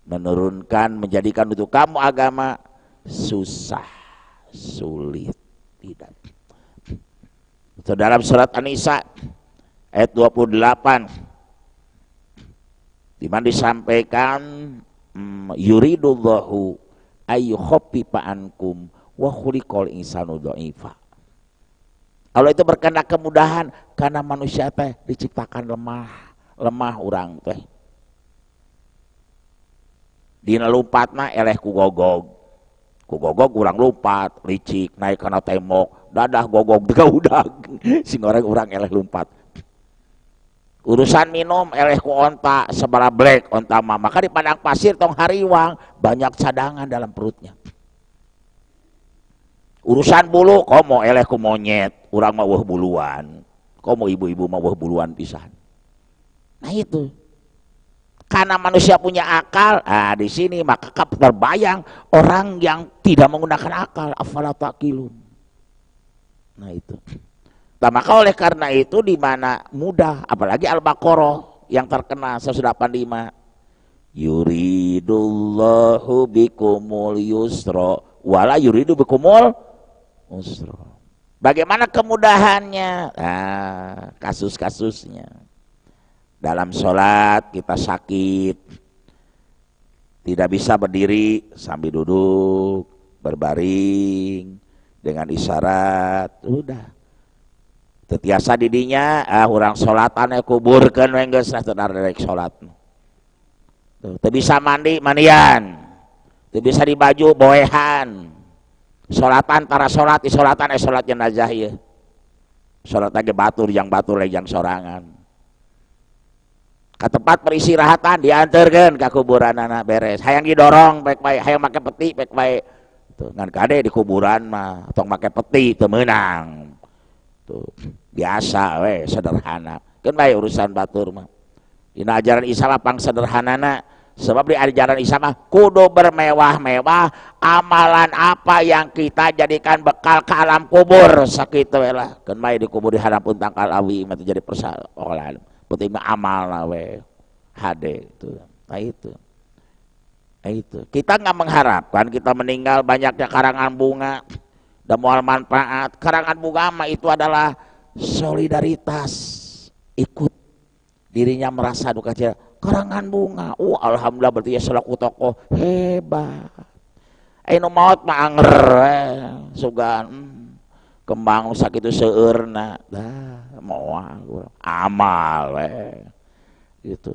menurunkan, menjadikan untuk kamu agama susah, sulit. Tidak. Itu dalam surat An-Nisa ayat 28. Di mana disampaikan yuridullahu ayyukhaffifa ankum wa khuliqal insanu dha'ifa. Allah itu berkehendak kemudahan karena manusia teh diciptakan lemah urang teh. Dina lompatna eleh ku gogog urang lompat licik naik kana tembok dadah gogog gaudag sing urang eleh lompat. Urusan minum eleh ku onta sabara black onta mah, maka di padang pasir tong hariwang banyak cadangan dalam perutnya. Urusan bulu komo eleh ku monyet, urang mah weuh buluan, komo ibu-ibu mah weuh buluan pisan. Nah itu karena manusia punya akal, di sini maka terbayang orang yang tidak menggunakan akal, afala taqilun. Nah itu. Nah, maka oleh karena itu di mana mudah, apalagi Al-Baqarah yang terkenal 185. Yuridullahu bikumul yusra wala yuridu bikumul usra. Bagaimana kemudahannya? Nah, kasus-kasusnya. Dalam sholat kita sakit, tidak bisa berdiri sambil duduk, berbaring dengan isyarat, udah. Tetiasa didinya urang sholatan kuburkeun we geus teu darek sholat. Teu bisa mandian. Teu bisa di baju boehan. Sholatan tara sholat isolatan sholat jenazah ieu. Sholat ge batur yang sorangan. Ka tempat peristirahatan dianterkeun ka kuburanana beres. Hayang didorong baik bae, hayang make peti baik bae. Tuh ngan kade di kuburan mah tong make peti teu meunang. Tuh biasa we sederhana kan bae urusan batur mah. Dina ajaran Islam pang sederhanana, sebab di ajaran Islam mah kudu bermewah-mewah, amalan apa yang kita jadikan bekal ke alam kubur sakitu we lah. Kan bae dikubur di hadapan tangkal awi mah jadi persoalan. Penting mah amal we hade itu. Nah itu kita nggak mengharapkan kita meninggal banyaknya karangan bunga dan mual manfaat. Karangan bunga mah itu adalah solidaritas, ikut dirinya merasa duka cita. Karangan bunga, alhamdulillah berarti ya selaku tokoh hebat. Anu maut mah anger sugan kembang sakitu seueurna dah moal amal gitu.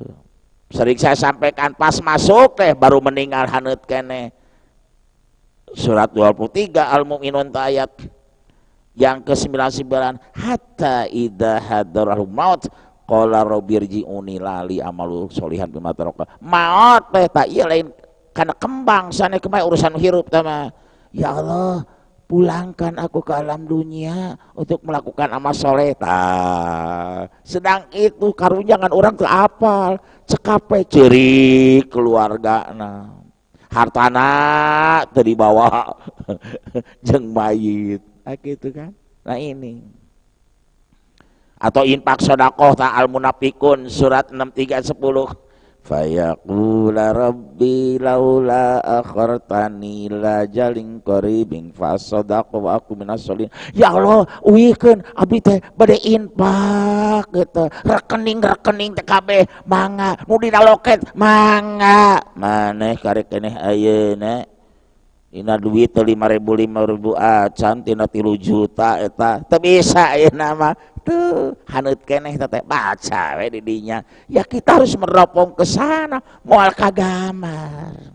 Sering saya sampaikan pas masuk baru meninggal haneut kene. Surat 23 Al-Mu'minun ayat yang ke-99, hatta idza hadarul maut qala rabbirji'uni lali amalu sholihan bima taraka. Maut tak ieu lain kana kembang sana kemai urusan hirup tama. Ya Allah, pulangkan aku ke alam dunia untuk melakukan amal soleh. Sedang itu karunjangan orang teu apal, cekape ceurik keluargana. Hartana teu dibawa jeung mayit. Gitu kan. Nah ini. Atau infak sedekah ta Al-Munafiqun surat 63-10. Fayaqula rabbi laula akhartani la jalin qaribin fasadaqu wa aku minas solihin. Ya Allah, uikeun abdi teh bade infak gitu. Rekening teh kabeh mangga, nu dina loket mangga. Maneh karek keneh ayeuna dina duit 5.000 acan tina 3 juta eta teu bisa ayeuna mah. Tuh haneut keneh teh baca we di dinya. Ya kita harus meropong ke sana moal kagamar.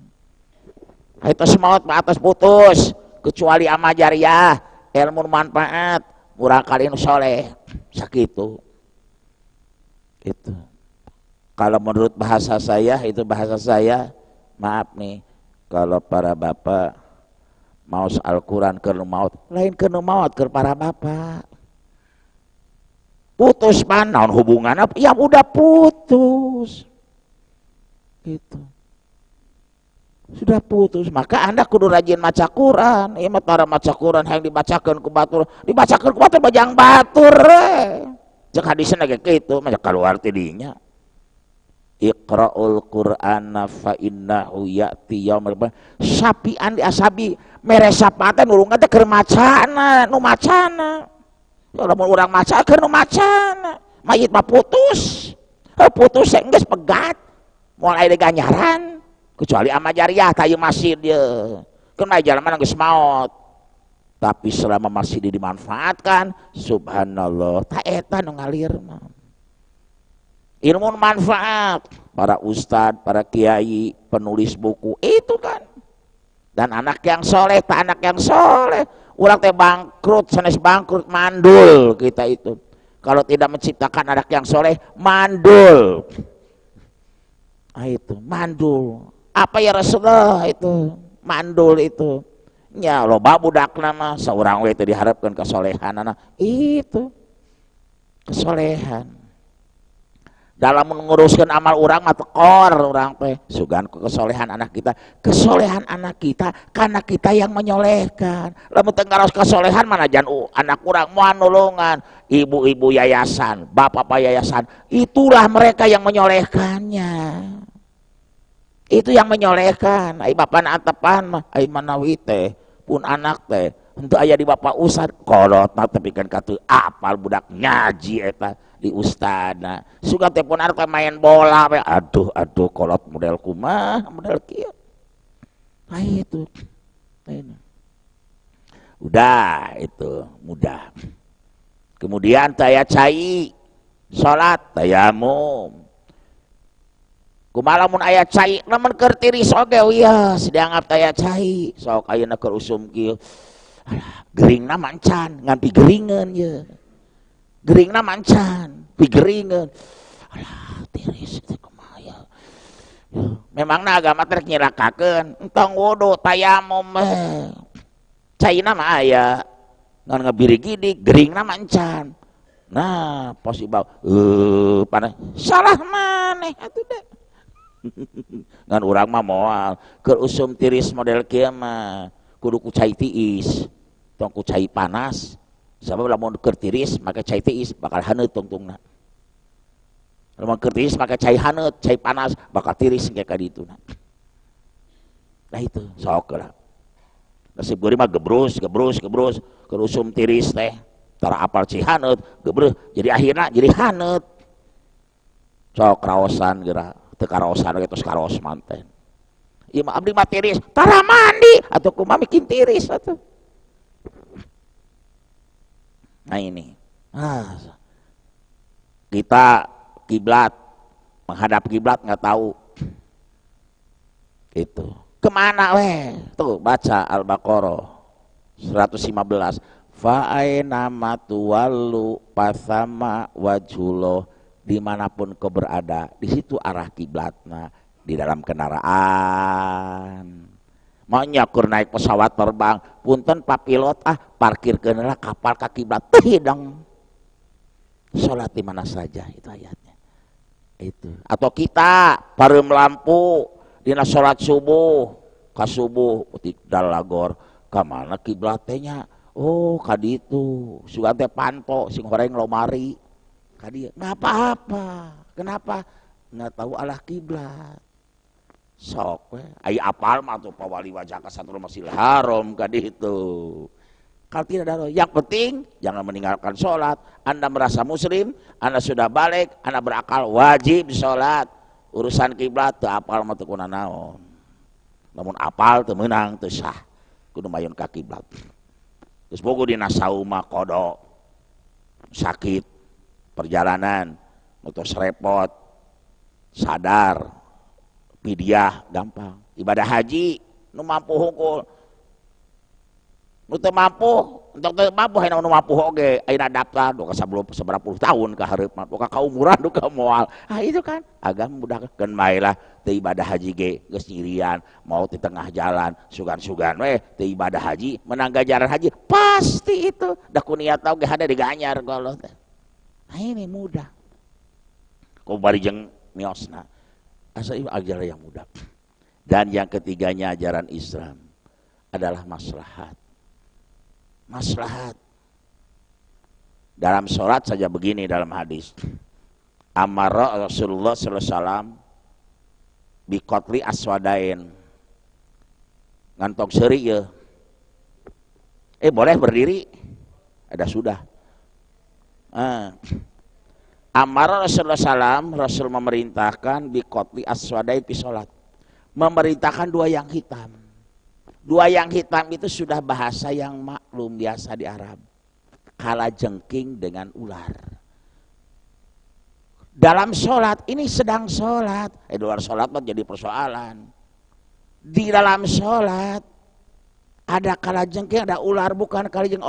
Eta semaot mah atas putus kecuali amal jariah, ilmu manfaat, murah kali nu soleh sakitu. Gitu. Kalau menurut bahasa saya itu bahasa saya, maaf nih kalau para bapak mau Al-Quran ke maut, lain ke maut ke para bapak. Putus naon hubungan apa? Ya udah putus. Gitu. Sudah putus, maka Anda kudu rajin maca Quran. Ieu mah tara maca Quran yang dibacakeun ku batur, bajang batur. Jeung hadisna ge kitu, mah kaluar ti dinya. Iqra'ul Qur'ana fa innahu ya'ti yaumil qiyamah. Sapian di asabi mere sapatan ulungan teh keur macana, nu macana. Kalau mau orang maca keur nu macana, mayit mah putus. Putus geus pegat. Moal aya ganjaran kecuali amal jariah tah ieu masjid ieu. Keun aya jalma geus maot. Tapi selama masih dimanfaatkan, subhanallah, ta eta nu ngalir mah. Ilmu manfaat, para ustad, para kiai, penulis buku itu kan. Dan anak yang soleh, tak anak yang soleh. Ulang teh bangkrut, sanes bangkrut mandul kita itu. Kalau tidak menciptakan anak yang soleh, mandul. Nah itu, mandul. Apa ya Rasulullah itu? Mandul itu. Ya loba budak nama, seorang we itu diharapkan kesolehan. Itu, kesolehan. Dalam menguruskan amal orang mah tekor orang teh sugan kesolehan anak kita. Kesolehan anak kita karena kita yang menyolehkan. Lamun teu ngaros kesolehan mana jan anak urang moal nulungan, ibu-ibu yayasan, bapak-bapak yayasan, itulah mereka yang menyolehkannya. Itu yang menyolehkan. Ai bapana antepan mah ai manawi teh pun anak teh henteu aya di bapak ustad kolot mah tepikeun katu apal budak ngaji eta di ustadna suka telepon arep main bola we aduh kolot model kumaha model kieu. Nah itu udah itu mudah. Kemudian taya cai salat tayamum kumaha lamun aya cai lamun keur tiris oge ya dianggap taya cai sok ayeuna keur usum kieu geringna mancan ngan pigeringeun ye geringna mancan pigeringeun alah tiris teh kumaha ya memangna agama teh nyirakakeun entong wudu tayamum caina mah aya ngan ngabiri gidi geringna mancan nah posibau panas salah maneh atuh deh ngan urang mah moal keur usum tiris model kieu mah kudu ku cai tiis tong ku cai panas sabab lamun keur tiris make cai tiis bakal haneut tungtungna Lamun tiris pakai cai haneut, cai panas bakal tiris kayak ka ditu. Nah itu sok lah. Nasib geuring mah gebrus kerusum tiris teh. Tara apal cai haneut, gebrus jadi akhirna jadi haneut. Sok raosan geura, teu karosan we tos karos manten. Ieu mah abdi mah tiris, tara mandi atuh kumaha bikin tiris atuh. Nah ini. Kita kiblat, menghadap kiblat nggak tahu itu kemana weh, tuh baca Al-Baqarah 115, fa'aina matuwallu pasama wajhulo, dimanapun kau berada di situ arah kiblatna. Di dalam kendaraan mau nyakur naik pesawat terbang punten pak pilot parkirkeun heula kapal ka kiblat teh hidang salat di mana saja, itu ayatnya itu. Atau kita pareum lampu dina salat subuh ka subuh dalagor ka mana kiblat teh nya, oh ka ditu sugan teh panto sing horeng lomari ka dieu, enggak apa-apa. Kenapa? Enggak tahu arah kiblat. Sok we ai apal mah tuh pawali wajah ka Satrul Masjidil Haram ka ditu. Kalau tidak ada, yang penting jangan meninggalkan sholat. Anda merasa muslim, Anda sudah balik, Anda berakal, wajib sholat. Urusan kiblat teu apal mah teu kuna naon. Namun apal teu meunang teu sah. Kudu mayun ka kiblat. Geus bogo dina sauma kodo. Sakit, perjalanan, mutos repot, sadar, pidiah gampang. Ibadah haji nu mampu hungkul. Nu teu mampu, untuk teu mampu hayna nu mampu oge, ayeuna daftar do ka saberapa tahun ka hareup mah, do ka kaumuran do ka moal. Itu kan agama mudahkeun bae lah teu ibadah haji ge geus nyirian, mau di tengah jalan sugan-sugan we teu ibadah haji, menang ganjaran haji pasti itu. Da ku niat oge hade diganyar ku Allah teh. Nah ini mudah. Ku bari jeung miosna. Asa ieu ajaran yang mudah. Dan yang ketiganya ajaran Islam adalah maslahat. Maslahat dalam sholat saja begini dalam hadis, amara Rasulullah sallallahu alaihi wasallam biqatli aswadain, ngantong seuri ya, boleh berdiri, ada sudah. Amara Rasulullah sallam, Rasul memerintahkan biqatli aswadain pi sholat, memerintahkan dua yang hitam. Dua yang hitam itu sudah bahasa yang maklum biasa di Arab. Kalajengking dengan ular. Dalam sholat, ini sedang sholat. Di luar sholat menjadi persoalan. Di dalam sholat, ada kalajengking, ada ular. Bukan kalajengking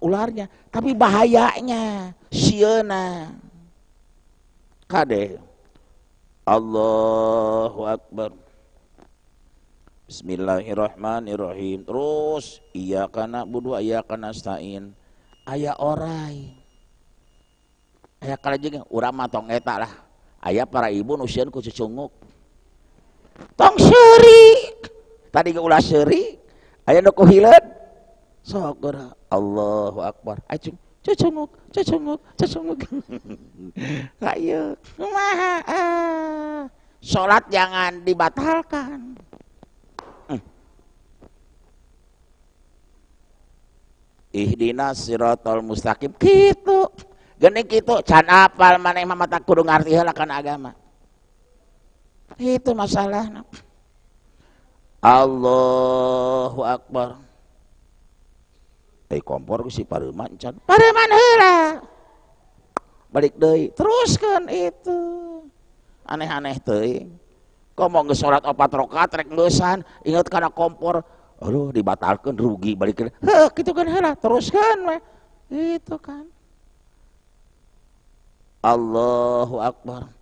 ularnya, tapi bahayanya. Sieuna. Kade. Allahu Akbar. Bismillahirrahmanirrahim. Terus iyyaka na'budu wa iyyaka nasta'in. Aya orai. Aya kalajeng urang mah tong eta lah. Aya para ibu nu sieun ku cucunguk. Tong seuri. Tadi ge ulah seuri. Aya nu ku hileud. Sok geura Allahu Akbar. Acung cucunguk. Hayu. Kumaha? Salat jangan dibatalkan. Ihdinas siratal mustaqim kitu. Geuning kitu can apal maneh mah mata kudu ngarti heula kana agama. Itu masalahna. Allahu Akbar. Kompor si pareuma encan. Pareuman heula. Balik deui, teruskeun itu. Aneh-aneh teuing. Komo geus salat 4 rakaat rek ngeusan, inget kana kompor. Aduh dibatalkan rugi balikin, gitu kan heula teruskan we, itu kan. Allahu Akbar.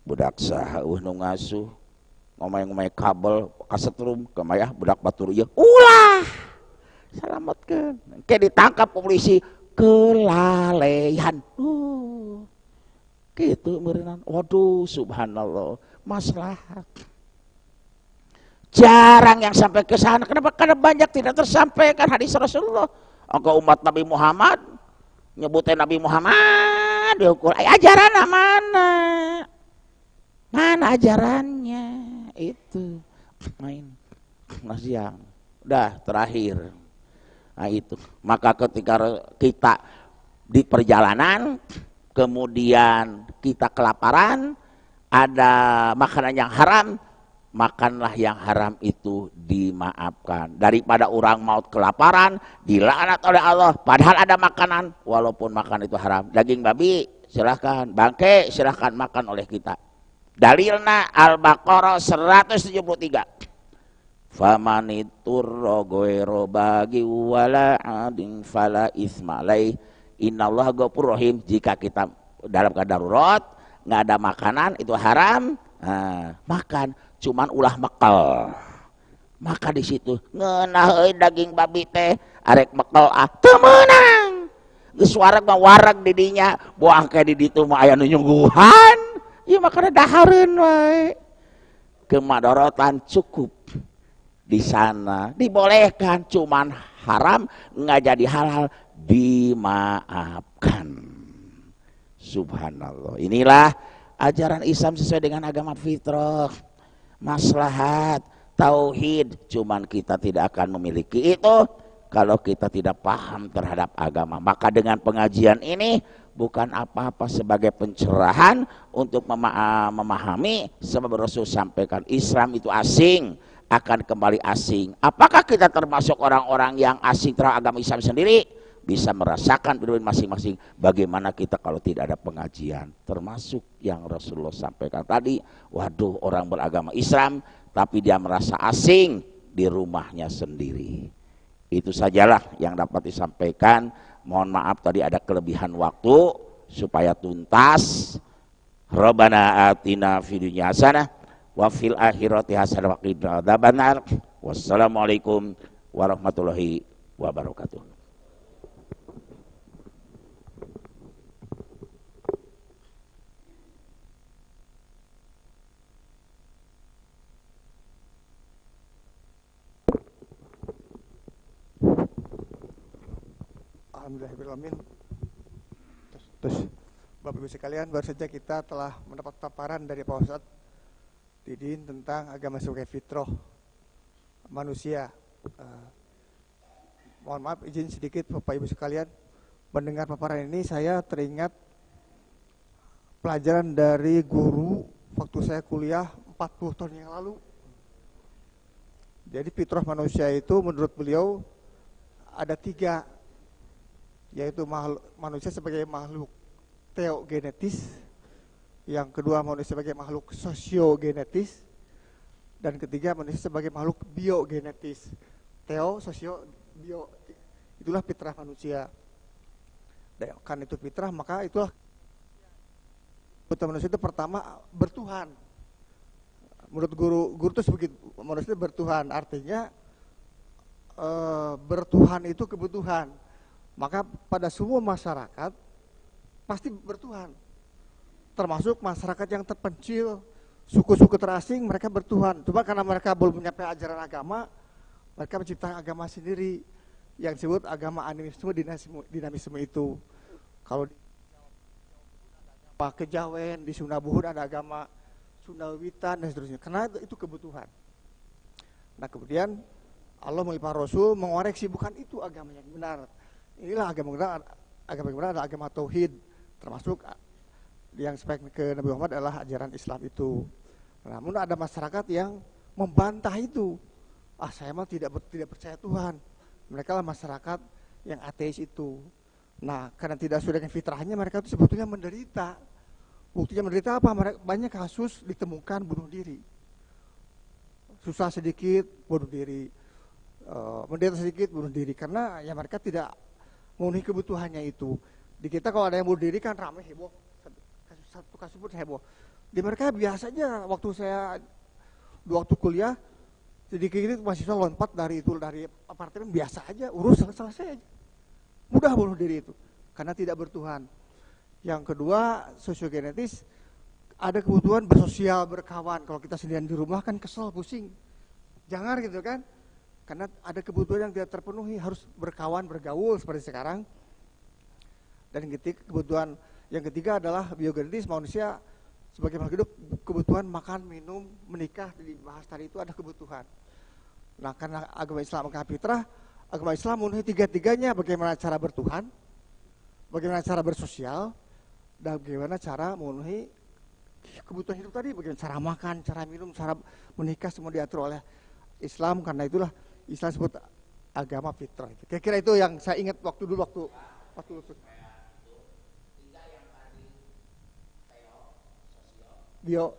Budak saha nu ngasuh ngomay-ngomay kabel kasetrum kemayah budak batur ieu ulah salametkeun ke ditangkap polisi kelalaian. Gitu meureunana. Waduh subhanallah, maslahat. Jarang yang sampai ke sana. Kenapa? Karena banyak tidak tersampaikan hadis Rasulullah. Engkau umat Nabi Muhammad, nyebutin Nabi Muhammad diukur. Ajaran mana? Mana ajarannya? Itu main siang. Udah terakhir. Nah itu. Maka ketika kita di perjalanan, kemudian kita kelaparan, ada makanan yang haram, makanlah yang haram itu dimaafkan. Daripada orang maut kelaparan, dilaknat oleh Allah, padahal ada makanan, walaupun makan itu haram. Daging babi silahkan, bangke silahkan makan oleh kita. Dalilna Al-Baqarah 173. Famaniturra ghairu bagi wala adin fala isma alaih innallaha ghafurur rahim. Jika kita dalam keadaan darurat, nggak ada makanan, itu haram, makan cuman ulah mekal, maka di situ ngeunah daging babi teh arek mekal teu meunang geus wareg mah wareg di dinya, boang ke di ditu mah aya nu nyungguhan, ieu makana dahareun wae. Kemadorotan cukup di sana, dibolehkan, cuman haram, nggak jadi halal, dimaafkan. Subhanallah. Inilah ajaran Islam sesuai dengan agama fitrah. Maslahat, tauhid, cuman kita tidak akan memiliki itu kalau kita tidak paham terhadap agama. Maka dengan pengajian ini bukan apa-apa sebagai pencerahan untuk memahami, sebab Rasul sampaikan Islam itu asing, akan kembali asing. Apakah kita termasuk orang-orang yang asing terhadap agama Islam sendiri? Bisa merasakan pribadi masing-masing. Bagaimana kita kalau tidak ada pengajian? Termasuk yang Rasulullah sampaikan tadi, waduh, orang beragama Islam tapi dia merasa asing di rumahnya sendiri. Itu sajalah yang dapat disampaikan. Mohon maaf tadi ada kelebihan waktu supaya tuntas. Rabbana atina fid dunya hasanah wa fil akhirati hasanah wa qina adzabannar. Wassalamualaikum warahmatullahi wabarakatuh. Alhamdulillahirrahmanirrahim. Terus Bapak Ibu sekalian, baru saja kita telah mendapat paparan dari Pak Ustadz Didin tentang agama sebagai fitrah manusia. Mohon maaf, izin sedikit Bapak Ibu sekalian, mendengar paparan ini saya teringat pelajaran dari guru waktu saya kuliah 40 tahun yang lalu. Jadi fitrah manusia itu menurut beliau ada 3, yaitu manusia sebagai makhluk teogenetis, yang kedua manusia sebagai makhluk sosiogenetis, dan ketiga manusia sebagai makhluk biogenetis. Teo, sosio, bio, itulah fitrah manusia. Dan kan itu fitrah, maka itulah manusia itu pertama bertuhan. Menurut guru itu begitu, manusia bertuhan, artinya bertuhan itu kebutuhan. Maka pada semua masyarakat pasti bertuhan, termasuk masyarakat yang terpencil, suku-suku terasing, mereka bertuhan. Cuma karena mereka belum menyampaikan ajaran agama, mereka menciptakan agama sendiri yang disebut agama animisme, dinamisme itu. Kalau di agama Kejawen, di Sunda Buhun ada agama Sunda Wiwitan dan seterusnya, karena itu kebutuhan. Nah kemudian Allah melalui para Rasul mengoreksi, bukan itu agama yang benar. Inilah agama benar adalah agama tauhid, termasuk yang spek ke Nabi Muhammad adalah ajaran Islam itu. Namun ada masyarakat yang membantah itu. Saya mah tidak percaya Tuhan. Mereka lah masyarakat yang ateis itu. Nah, karena tidak sesuai dengan fitrahnya, mereka itu sebetulnya menderita. Buktinya menderita apa? Banyak kasus ditemukan bunuh diri. Susah sedikit bunuh diri, menderita sedikit bunuh diri, karena ya mereka tidak memenuhi kebutuhannya itu. Di kita kalau ada yang bunuh diri kan ramai, heboh, satu kasus pun heboh. Di mereka biasa aja. Waktu saya waktu kuliah sedikit mahasiswa lompat dari apartemen, biasa aja, urus selesai aja, mudah bunuh diri itu karena tidak bertuhan. Yang kedua, sosiogenetis, ada kebutuhan bersosial, berkawan. Kalau kita sendirian di rumah kan kesel, pusing, jangan gitu kan. Karena ada kebutuhan yang tidak terpenuhi, harus berkawan, bergaul seperti sekarang. Dan ketika kebutuhan Yang ketiga adalah biogenetis, manusia sebagai makhluk hidup kebutuhan makan, minum, menikah, dibahas tadi itu ada kebutuhan. Nah, karena agama Islam agama fitrah, agama Islam memenuhi tiga-tiganya, bagaimana cara bertuhan, bagaimana cara bersosial, dan bagaimana cara memenuhi kebutuhan hidup tadi, bagaimana cara makan, cara minum, cara menikah, semua diatur oleh Islam. Karena itulah Islam sebut agama fitrah. Kira-kira itu yang saya ingat waktu luput. Bio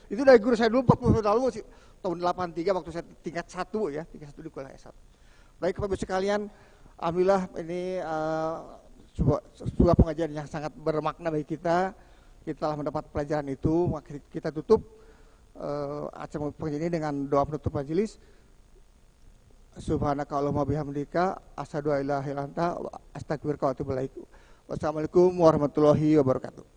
itu dari guru saya dulu 40 tahun lalu, tahun 83 waktu saya tingkat 1 ya, tingkat 1 di kuliah S1. Baik Bapak Ibu sekalian, alhamdulillah ini sebuah pengajian yang sangat bermakna bagi kita. Kita telah mendapat pelajaran itu, maka kita tutup acara pengajian ini dengan doa penutup majelis. Subhanaka Allahumma bihamdika asyhadu an la ilaha illa anta astaghfiruka wa atubu ilaik. Wassalamualaikum warahmatullahi wabarakatuh.